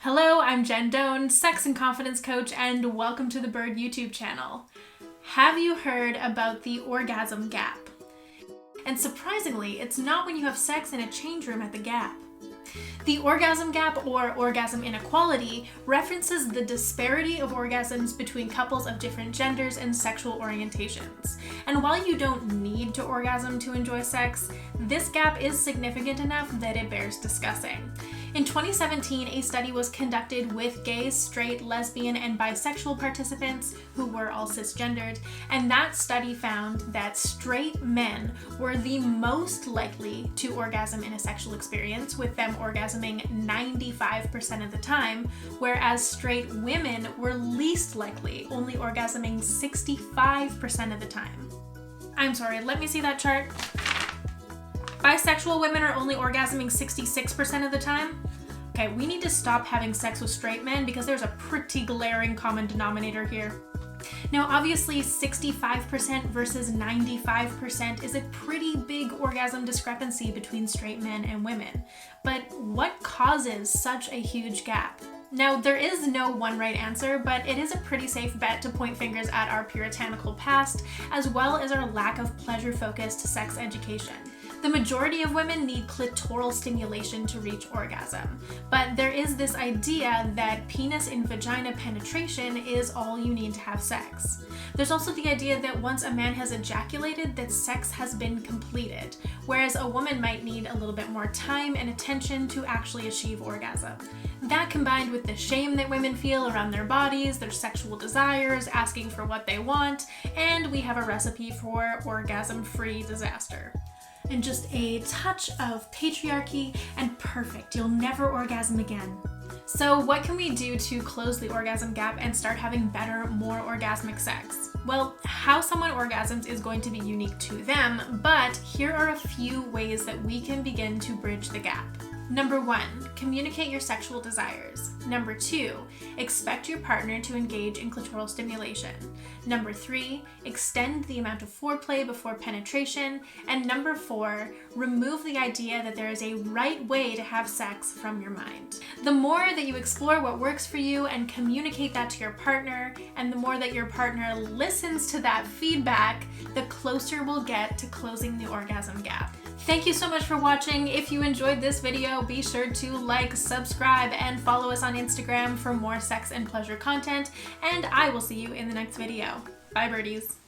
Hello, I'm Jenn Doan, sex and confidence coach, and welcome to the Biird YouTube channel. Have you heard about the orgasm gap? And surprisingly, it's not when you have sex in a change room at the Gap. The orgasm gap, or orgasm inequality, references the disparity of orgasms between couples of different genders and sexual orientations. And while you don't need to orgasm to enjoy sex, this gap is significant enough that it bears discussing. In 2017, a study was conducted with gay, straight, lesbian, and bisexual participants who were all cisgendered, and that study found that straight men were the most likely to orgasm in a sexual experience, with them orgasming 95% of the time, whereas straight women were least likely, only orgasming 65% of the time. I'm sorry, let me see that chart. Bisexual women are only orgasming 66% of the time. Okay, we need to stop having sex with straight men because there's a pretty glaring common denominator here. Now, obviously, 65% versus 95% is a pretty big orgasm discrepancy between straight men and women. But what causes such a huge gap? Now, there is no one right answer, but it is a pretty safe bet to point fingers at our puritanical past, as well as our lack of pleasure-focused sex education. The majority of women need clitoral stimulation to reach orgasm, but there is this idea that penis in vagina penetration is all you need to have sex. There's also the idea that once a man has ejaculated, that sex has been completed, whereas a woman might need a little bit more time and attention to actually achieve orgasm. That, combined with the shame that women feel around their bodies, their sexual desires, asking for what they want, and we have a recipe for orgasm-free disaster. And just a touch of patriarchy and perfect, you'll never orgasm again. So what can we do to close the orgasm gap and start having better, more orgasmic sex? Well, how someone orgasms is going to be unique to them, but here are a few ways that we can begin to bridge the gap. Number 1, communicate your sexual desires. Number 2, expect your partner to engage in clitoral stimulation. Number 3, extend the amount of foreplay before penetration. And number 4, remove the idea that there is a right way to have sex from your mind. The more that you explore what works for you and communicate that to your partner, and the more that your partner listens to that feedback, the closer we'll get to closing the orgasm gap. Thank you so much for watching. If you enjoyed this video, be sure to like, subscribe, and follow us on Instagram for more sex and pleasure content, and I will see you in the next video. Bye, birdies.